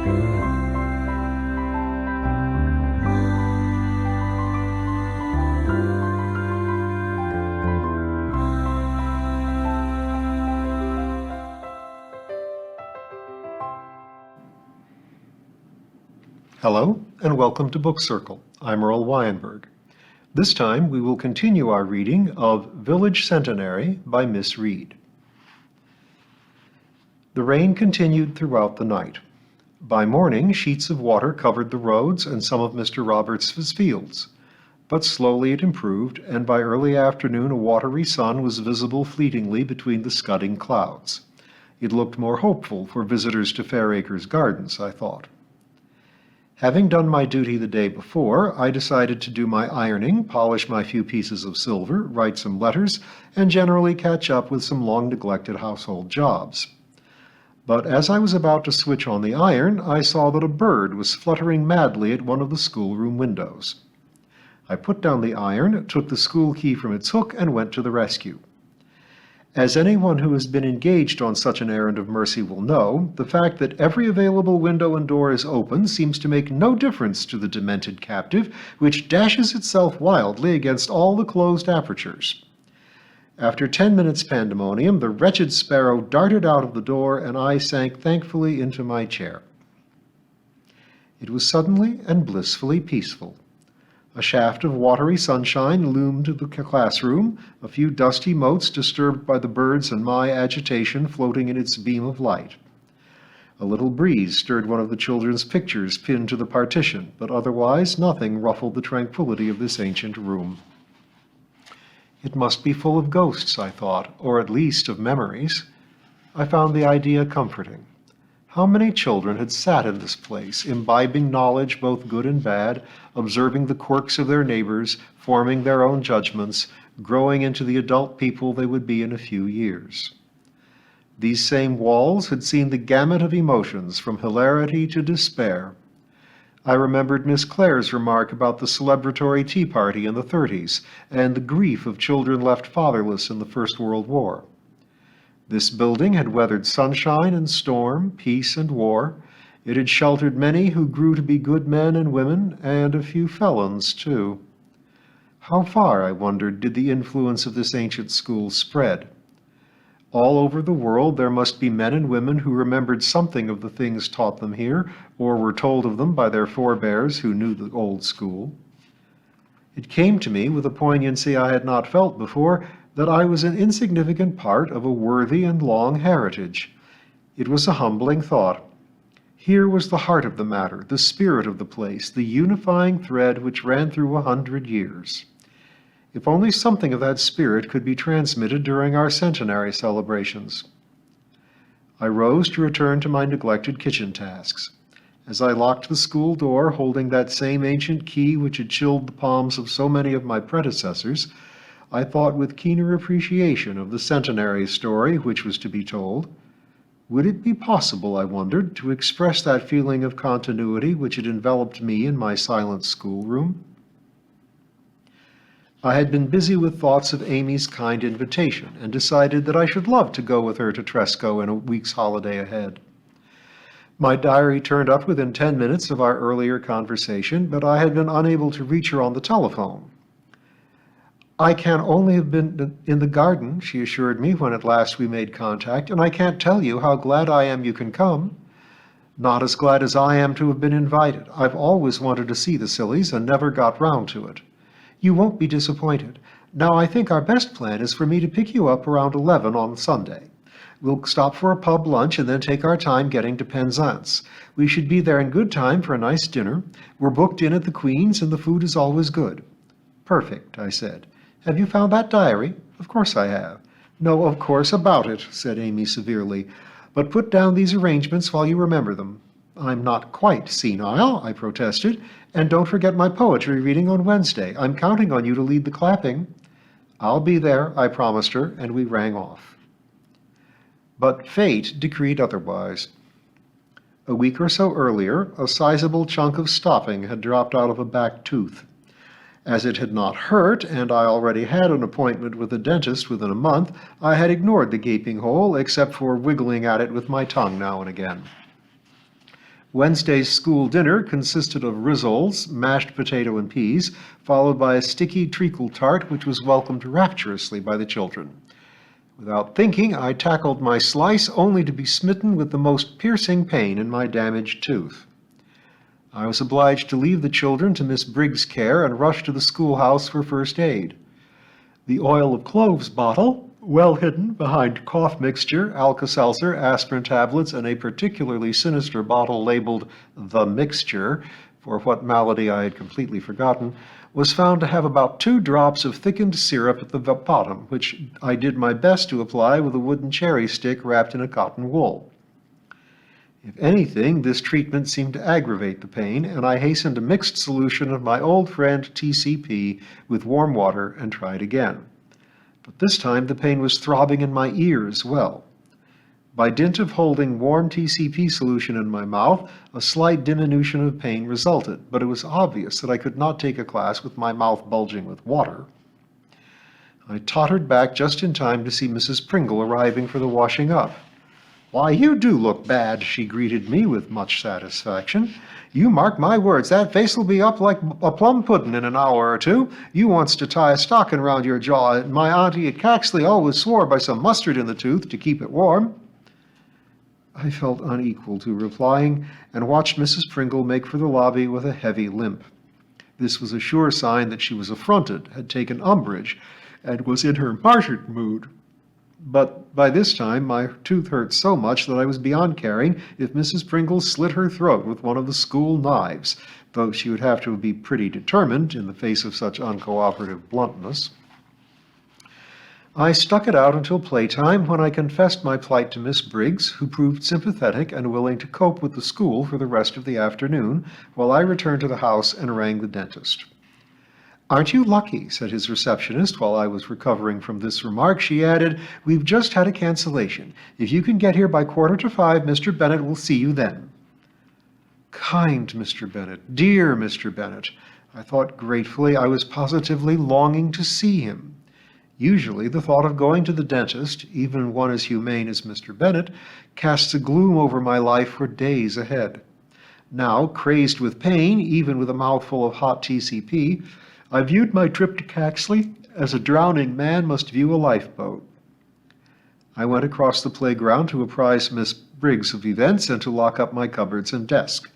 Hello, and welcome to Book Circle. I'm Earl Wyenberg. This time we will continue our reading of Village Centenary by Miss Reed. The rain continued throughout the night. By morning, sheets of water covered the roads and some of Mr. Roberts's fields. But slowly it improved, and by early afternoon a watery sun was visible fleetingly between the scudding clouds. It looked more hopeful for visitors to Fairacres Gardens, I thought. Having done my duty the day before, I decided to do my ironing, polish my few pieces of silver, write some letters, and generally catch up with some long-neglected household jobs. But as I was about to switch on the iron, I saw that a bird was fluttering madly at one of the schoolroom windows. I put down the iron, took the school key from its hook, and went to the rescue. As anyone who has been engaged on such an errand of mercy will know, the fact that every available window and door is open seems to make no difference to the demented captive, which dashes itself wildly against all the closed apertures. After 10 minutes' pandemonium, the wretched sparrow darted out of the door, and I sank thankfully into my chair. It was suddenly and blissfully peaceful. A shaft of watery sunshine loomed the classroom, a few dusty motes disturbed by the birds and my agitation floating in its beam of light. A little breeze stirred one of the children's pictures pinned to the partition, but otherwise nothing ruffled the tranquility of this ancient room. It must be full of ghosts, I thought, or at least of memories. I found the idea comforting. How many children had sat in this place, imbibing knowledge both good and bad, observing the quirks of their neighbors, forming their own judgments, growing into the adult people they would be in a few years. These same walls had seen the gamut of emotions, from hilarity to despair. I remembered Miss Clare's remark about the celebratory tea party in the 30s, and the grief of children left fatherless in the First World War. This building had weathered sunshine and storm, peace and war. It had sheltered many who grew to be good men and women, and a few felons, too. How far, I wondered, did the influence of this ancient school spread? All over the world there must be men and women who remembered something of the things taught them here, or were told of them by their forebears who knew the old school. It came to me with a poignancy I had not felt before, that I was an insignificant part of a worthy and long heritage. It was a humbling thought. Here was the heart of the matter, the spirit of the place, the unifying thread which ran through 100 years. If only something of that spirit could be transmitted during our centenary celebrations. I rose to return to my neglected kitchen tasks. As I locked the school door, holding that same ancient key which had chilled the palms of so many of my predecessors, I thought with keener appreciation of the centenary story which was to be told. Would it be possible, I wondered, to express that feeling of continuity which had enveloped me in my silent schoolroom? I had been busy with thoughts of Amy's kind invitation, and decided that I should love to go with her to Tresco in a week's holiday ahead. My diary turned up within 10 minutes of our earlier conversation, but I had been unable to reach her on the telephone. "I can only have been in the garden," she assured me when at last we made contact, "and I can't tell you how glad I am you can come." "Not as glad as I am to have been invited. I've always wanted to see the Scilleys and never got round to it. You won't be disappointed. Now, I think our best plan is for me to pick you up around 11 on Sunday. We'll stop for a pub lunch and then take our time getting to Penzance. We should be there in good time for a nice dinner. We're booked in at the Queen's and the food is always good." "Perfect," I said. "Have you found that diary?" "Of course I have." "No, of course, about it," said Amy severely. "But put down these arrangements while you remember them." "I'm not quite senile," I protested. "And don't forget my poetry reading on Wednesday. I'm counting on you to lead the clapping." "I'll be there," I promised her, and we rang off. But fate decreed otherwise. A week or so earlier, a sizable chunk of stopping had dropped out of a back tooth. As it had not hurt, and I already had an appointment with a dentist within a month, I had ignored the gaping hole, except for wiggling at it with my tongue now and again. Wednesday's school dinner consisted of rissoles, mashed potato and peas, followed by a sticky treacle tart which was welcomed rapturously by the children. Without thinking, I tackled my slice only to be smitten with the most piercing pain in my damaged tooth. I was obliged to leave the children to Miss Briggs' care and rush to the schoolhouse for first aid. The oil of cloves bottle, well hidden behind cough mixture, Alka-Seltzer, aspirin tablets, and a particularly sinister bottle labeled "the mixture," for what malady I had completely forgotten, was found to have about 2 drops of thickened syrup at the bottom, which I did my best to apply with a wooden cherry stick wrapped in a cotton wool. If anything, this treatment seemed to aggravate the pain, and I hastened a mixed solution of my old friend TCP with warm water and tried again. But this time the pain was throbbing in my ear as well. By dint of holding warm TCP solution in my mouth, a slight diminution of pain resulted, but it was obvious that I could not take a class with my mouth bulging with water. I tottered back just in time to see Mrs. Pringle arriving for the washing up. "Why, you do look bad," she greeted me with much satisfaction. "You mark my words, that face'll be up like a plum puddin' in an hour or two. You wants to tie a stockin' round your jaw, and my auntie at Caxley always swore by some mustard in the tooth to keep it warm." I felt unequal to replying, and watched Mrs. Pringle make for the lobby with a heavy limp. This was a sure sign that she was affronted, had taken umbrage, and was in her martyred mood. But by this time my tooth hurt so much that I was beyond caring if Mrs. Pringle slit her throat with one of the school knives, though she would have to be pretty determined in the face of such uncooperative bluntness. I stuck it out until playtime, when I confessed my plight to Miss Briggs, who proved sympathetic and willing to cope with the school for the rest of the afternoon, while I returned to the house and rang the dentist. "Aren't you lucky?" said his receptionist while I was recovering from this remark. She added, "We've just had a cancellation. If you can get here by 5:15, Mr. Bennet will see you then." Kind Mr. Bennet, dear Mr. Bennet. I thought gratefully I was positively longing to see him. Usually the thought of going to the dentist, even one as humane as Mr. Bennet, casts a gloom over my life for days ahead. Now, crazed with pain, even with a mouthful of hot TCP, I viewed my trip to Caxley as a drowning man must view a lifeboat. I went across the playground to apprise Miss Briggs of events and to lock up my cupboards and desk.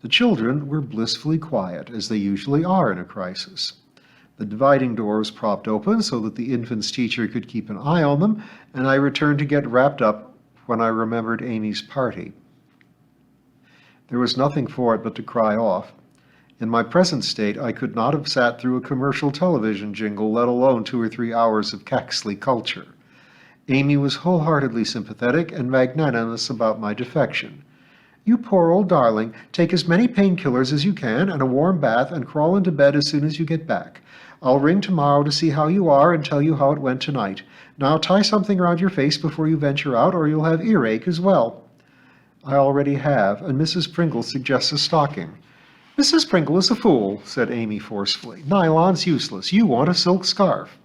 The children were blissfully quiet, as they usually are in a crisis. The dividing door was propped open so that the infant's teacher could keep an eye on them, and I returned to get wrapped up when I remembered Amy's party. There was nothing for it but to cry off. In my present state, I could not have sat through a commercial television jingle, let alone 2 or 3 hours of Caxley culture. Amy was wholeheartedly sympathetic and magnanimous about my defection. "You poor old darling, take as many painkillers as you can and a warm bath and crawl into bed as soon as you get back. I'll ring tomorrow to see how you are and tell you how it went tonight. Now tie something around your face before you venture out, or you'll have earache as well." "I already have, and Mrs. Pringle suggests a stocking." "Mrs. Pringle is a fool," said Amy forcefully. "Nylon's useless. You want a silk scarf."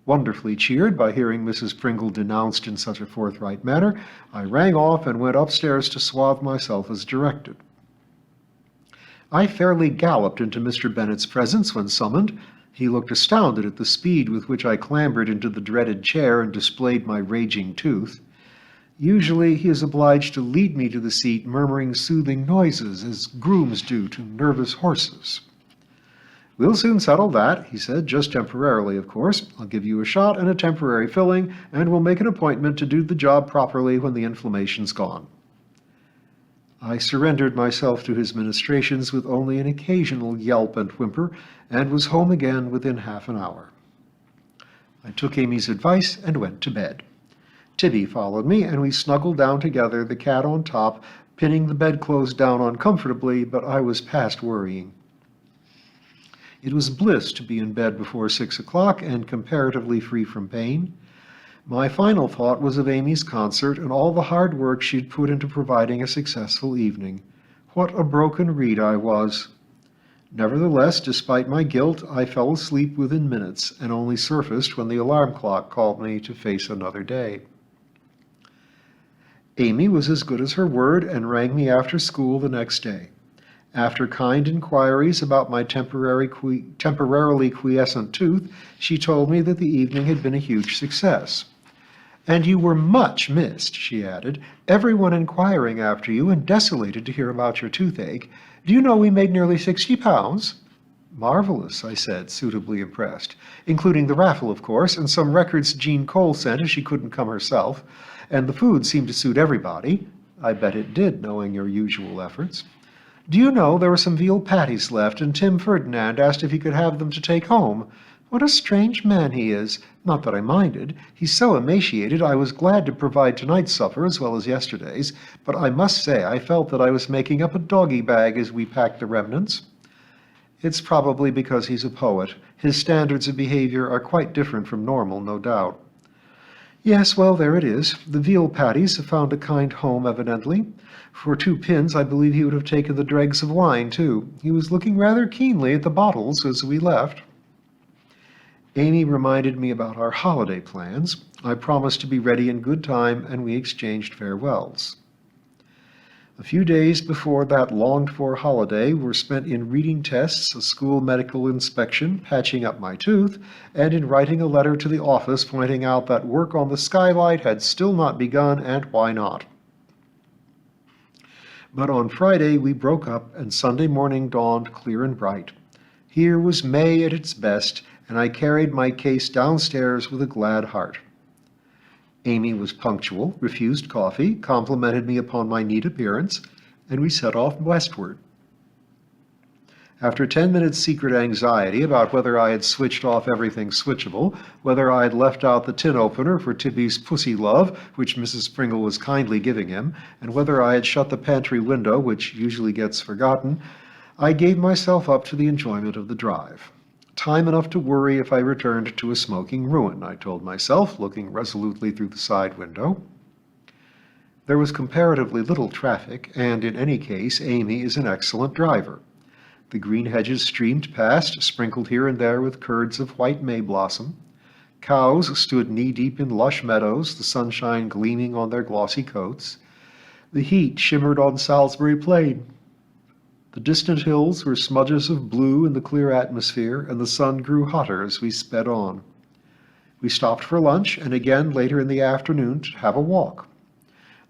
Wonderfully cheered by hearing Mrs. Pringle denounced in such a forthright manner, I rang off and went upstairs to swathe myself as directed. I fairly galloped into Mr. Bennet's presence when summoned. He looked astounded at the speed with which I clambered into the dreaded chair and displayed my raging tooth. Usually he is obliged to lead me to the seat, murmuring soothing noises, as grooms do to nervous horses. "We'll soon settle that," he said, "just temporarily, of course. I'll give you a shot and a temporary filling, and we'll make an appointment to do the job properly when the inflammation's gone." I surrendered myself to his ministrations with only an occasional yelp and whimper, and was home again within half an hour. I took Amy's advice and went to bed. Tibby followed me, and we snuggled down together, the cat on top, pinning the bedclothes down uncomfortably, but I was past worrying. It was bliss to be in bed before 6 o'clock and comparatively free from pain. My final thought was of Amy's concert and all the hard work she'd put into providing a successful evening. What a broken reed I was! Nevertheless, despite my guilt, I fell asleep within minutes and only surfaced when the alarm clock called me to face another day. Amy was as good as her word and rang me after school the next day. After kind inquiries about my temporarily quiescent tooth, she told me that the evening had been a huge success. "And you were much missed," she added, "everyone inquiring after you and desolated to hear about your toothache. Do you know we made nearly 60 pounds? "Marvelous," I said, suitably impressed, "including the raffle, of course, and some records Jean Cole sent as she couldn't come herself. And the food seemed to suit everybody." "I bet it did, knowing your usual efforts." "Do you know, there were some veal patties left, and Tim Ferdinand asked if he could have them to take home. What a strange man he is! Not that I minded. He's so emaciated I was glad to provide tonight's supper as well as yesterday's, but I must say I felt that I was making up a doggy bag as we packed the remnants." "It's probably because he's a poet. His standards of behavior are quite different from normal, no doubt." "Yes, well, there it is. The veal patties have found a kind home, evidently. For 2 pins, I believe he would have taken the dregs of wine, too. He was looking rather keenly at the bottles as we left." Amy reminded me about our holiday plans. I promised to be ready in good time, and we exchanged farewells. A few days before that longed-for holiday were spent in reading tests, a school medical inspection, patching up my tooth, and in writing a letter to the office pointing out that work on the skylight had still not begun, and why not. But on Friday we broke up, and Sunday morning dawned clear and bright. Here was May at its best, and I carried my case downstairs with a glad heart. Amy was punctual, refused coffee, complimented me upon my neat appearance, and we set off westward. After 10 minutes' secret anxiety about whether I had switched off everything switchable, whether I had left out the tin opener for Tibby's pussy love, which Mrs. Pringle was kindly giving him, and whether I had shut the pantry window, which usually gets forgotten, I gave myself up to the enjoyment of the drive. Time enough to worry if I returned to a smoking ruin, I told myself, looking resolutely through the side window. There was comparatively little traffic, and in any case, Amy is an excellent driver. The green hedges streamed past, sprinkled here and there with curds of white may blossom. Cows stood knee-deep in lush meadows, the sunshine gleaming on their glossy coats. The heat shimmered on Salisbury Plain. The distant hills were smudges of blue in the clear atmosphere, and the sun grew hotter as we sped on. We stopped for lunch, and again later in the afternoon to have a walk.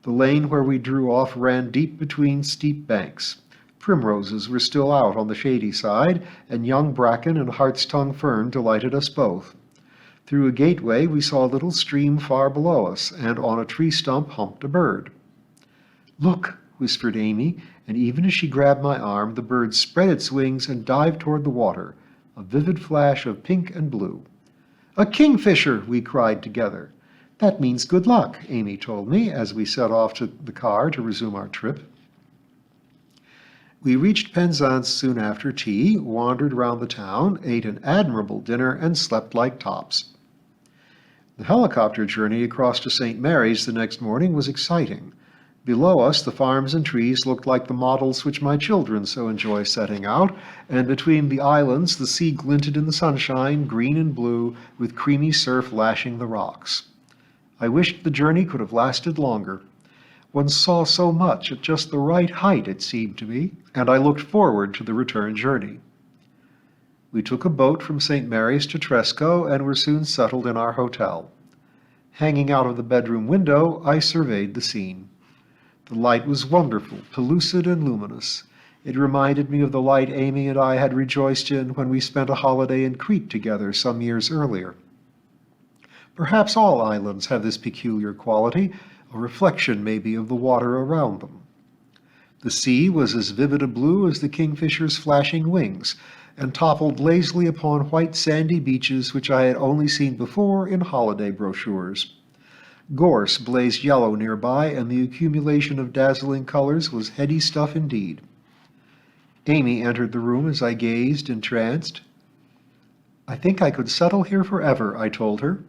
The lane where we drew off ran deep between steep banks. Primroses were still out on the shady side, and young bracken and hart's-tongue fern delighted us both. Through a gateway we saw a little stream far below us, and on a tree stump humped a bird. "Look," whispered Amy, and even as she grabbed my arm, the bird spread its wings and dived toward the water, a vivid flash of pink and blue. "A kingfisher!" we cried together. "That means good luck," Amy told me as we set off to the car to resume our trip. We reached Penzance soon after tea, wandered round the town, ate an admirable dinner, and slept like tops. The helicopter journey across to St. Mary's the next morning was exciting. Below us, the farms and trees looked like the models which my children so enjoy setting out, and between the islands the sea glinted in the sunshine, green and blue, with creamy surf lashing the rocks. I wished the journey could have lasted longer. One saw so much at just the right height, it seemed to me, and I looked forward to the return journey. We took a boat from St. Mary's to Tresco and were soon settled in our hotel. Hanging out of the bedroom window, I surveyed the scene. The light was wonderful, pellucid and luminous. It reminded me of the light Amy and I had rejoiced in when we spent a holiday in Crete together some years earlier. Perhaps all islands have this peculiar quality, a reflection maybe of the water around them. The sea was as vivid a blue as the kingfisher's flashing wings, and toppled lazily upon white sandy beaches which I had only seen before in holiday brochures. Gorse blazed yellow nearby, and the accumulation of dazzling colors was heady stuff indeed. Amy entered the room as I gazed, entranced. "I think I could settle here forever," I told her.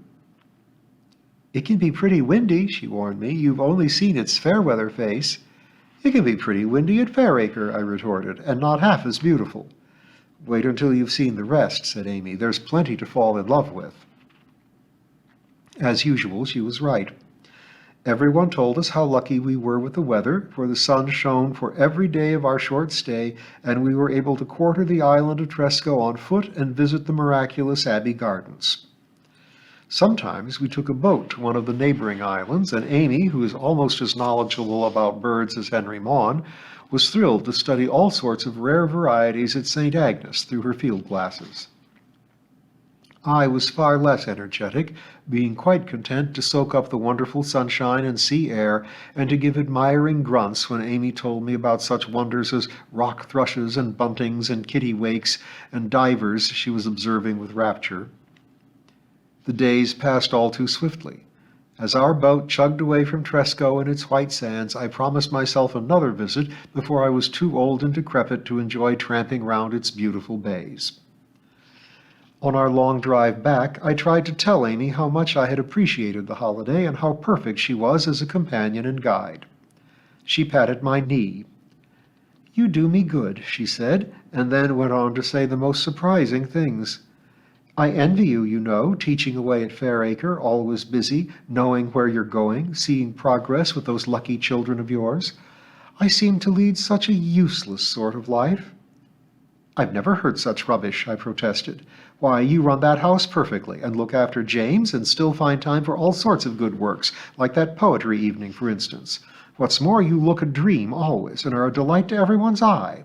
"It can be pretty windy," she warned me. "You've only seen its fair-weather face." "It can be pretty windy at Fairacre," I retorted, "and not half as beautiful." "Wait until you've seen the rest," said Amy. "There's plenty to fall in love with." As usual, she was right. Everyone told us how lucky we were with the weather, for the sun shone for every day of our short stay, and we were able to quarter the island of Tresco on foot and visit the miraculous Abbey Gardens. Sometimes we took a boat to one of the neighboring islands, and Amy, who is almost as knowledgeable about birds as Henry Maughan, was thrilled to study all sorts of rare varieties at St. Agnes through her field glasses. I was far less energetic, being quite content to soak up the wonderful sunshine and sea air, and to give admiring grunts when Amy told me about such wonders as rock thrushes and buntings and kittiwakes and divers she was observing with rapture. The days passed all too swiftly. As our boat chugged away from Tresco and its white sands, I promised myself another visit before I was too old and decrepit to enjoy tramping round its beautiful bays. On our long drive back, I tried to tell Amy how much I had appreciated the holiday and how perfect she was as a companion and guide. She patted my knee. "You do me good," she said, and then went on to say the most surprising things. "I envy you, you know, teaching away at Fairacre, always busy, knowing where you're going, seeing progress with those lucky children of yours. I seem to lead such a useless sort of life." "I've never heard such rubbish," I protested. "Why, you run that house perfectly, and look after James, and still find time for all sorts of good works, like that poetry evening, for instance. What's more, you look a dream always, and are a delight to everyone's eye."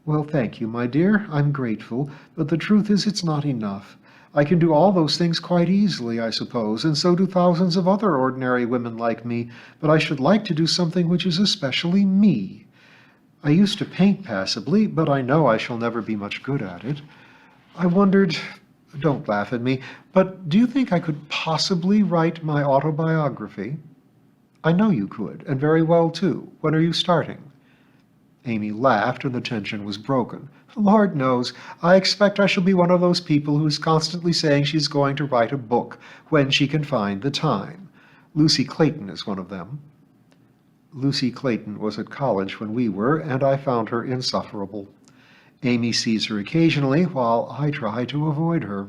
"Well, thank you, my dear. I'm grateful, but the truth is it's not enough. I can do all those things quite easily, I suppose, and so do thousands of other ordinary women like me, but I should like to do something which is especially me. I used to paint passably, but I know I shall never be much good at it. I wondered, don't laugh at me, but do you think I could possibly write my autobiography?" "I know you could, and very well too. When are you starting?" Amy laughed, and the tension was broken. "Lord knows, I expect I shall be one of those people who is constantly saying she's going to write a book, when she can find the time. Lucy Clayton is one of them." Lucy Clayton was at college when we were, and I found her insufferable. Amy sees her occasionally, while I try to avoid her.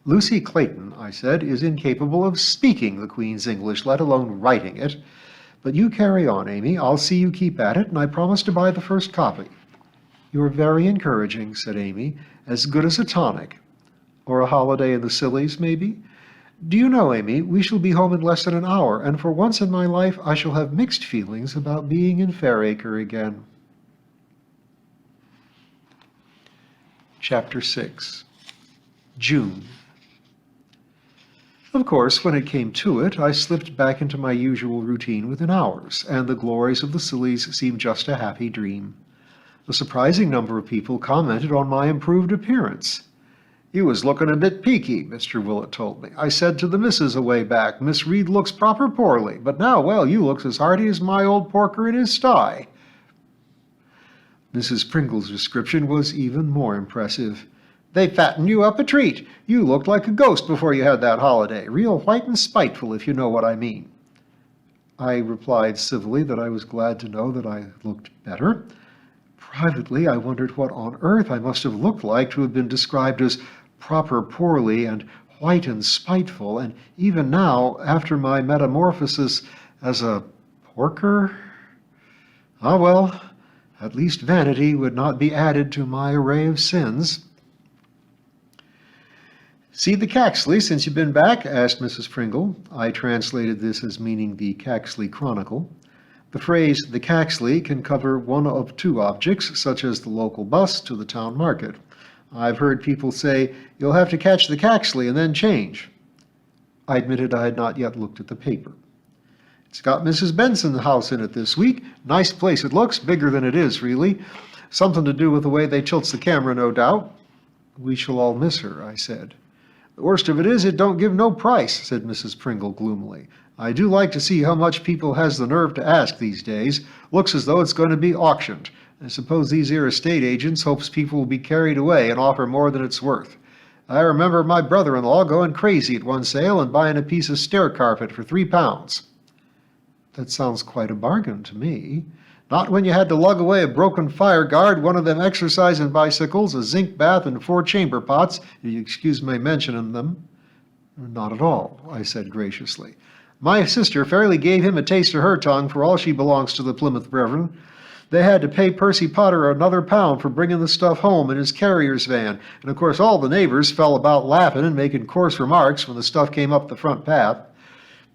"Lucy Clayton," I said, "is incapable of speaking the Queen's English, let alone writing it. But you carry on, Amy. I'll see you keep at it, and I promise to buy the first copy." "You're very encouraging," said Amy. "As good as a tonic. Or a holiday in the Scillies, maybe? Do you know, Amy, we shall be home in less than an hour, and for once in my life I shall have mixed feelings about being in Fairacre again." Chapter 6. June. Of course, when it came to it, I slipped back into my usual routine within hours, and the glories of the Scillies seemed just a happy dream. A surprising number of people commented on my improved appearance. "You was looking a bit peaky," Mr. Willett told me. "I said to the missus away back, 'Miss Reed looks proper poorly, but now, well, you looks as hearty as my old porker in his sty.'" Mrs. Pringle's description was even more impressive. "They fattened you up a treat. You looked like a ghost before you had that holiday, real white and spiteful, if you know what I mean." I replied civilly that I was glad to know that I looked better. Privately, I wondered what on earth I must have looked like to have been described as proper poorly and white and spiteful, and even now, after my metamorphosis as a porker. Ah, well, at least vanity would not be added to my array of sins. "See the Caxley since you've been back?" asked Mrs. Pringle. I translated this as meaning the Caxley Chronicle. The phrase "the Caxley" can cover one of two objects, such as the local bus to the town market. I've heard people say, "You'll have to catch the Caxley and then change." I admitted I had not yet looked at the paper. "It's got Mrs. Benson's house in it this week. Nice place it looks, bigger than it is, really. Something to do with the way they tilts the camera, no doubt." "We shall all miss her," I said. "The worst of it is, it don't give no price," said Mrs. Pringle gloomily. "I do like to see how much people has the nerve to ask these days. Looks as though it's going to be auctioned. I suppose these here estate agents hopes people will be carried away and offer more than it's worth. I remember my brother-in-law going crazy at one sale and buying a piece of stair carpet for £3. "That sounds quite a bargain to me." "Not when you had to lug away a broken fire guard, one of them exercising bicycles, a zinc bath, and 4 chamber pots, if you excuse my mentioning them." "Not at all," I said graciously. My sister fairly gave him a taste of her tongue, for all she belongs to the Plymouth Brethren. They had to pay Percy Potter another £1 for bringing the stuff home in his carrier's van, and of course all the neighbors fell about laughing and making coarse remarks when the stuff came up the front path.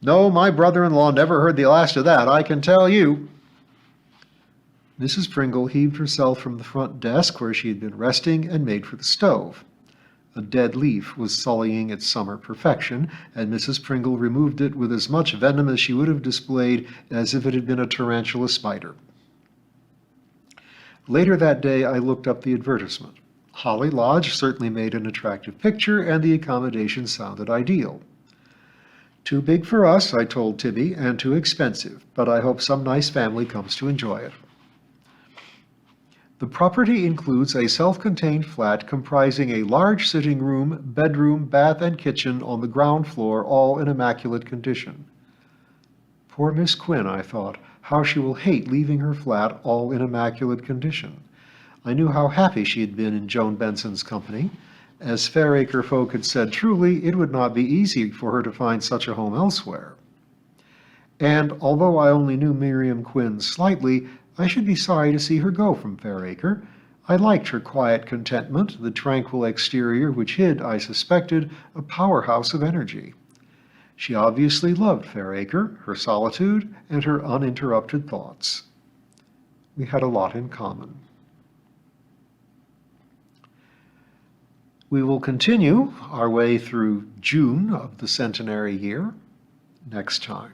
No, my brother-in-law never heard the last of that, I can tell you." Mrs. Pringle heaved herself from the front desk where she had been resting and made for the stove. A dead leaf was sullying its summer perfection, and Mrs. Pringle removed it with as much venom as she would have displayed as if it had been a tarantula spider. Later that day I looked up the advertisement. Holly Lodge certainly made an attractive picture, and the accommodation sounded ideal. "Too big for us," I told Tibby, "and too expensive, but I hope some nice family comes to enjoy it." The property includes a self-contained flat comprising a large sitting room, bedroom, bath, and kitchen on the ground floor, all in immaculate condition. Poor Miss Quinn, I thought, how she will hate leaving her flat all in immaculate condition. I knew how happy she had been in Joan Benson's company. As Fairacre folk had said truly, it would not be easy for her to find such a home elsewhere. And although I only knew Miriam Quinn slightly, I should be sorry to see her go from Fairacre. I liked her quiet contentment, the tranquil exterior which hid, I suspected, a powerhouse of energy. She obviously loved Fairacre, her solitude, and her uninterrupted thoughts. We had a lot in common. We will continue our way through June of the Centenary year next time.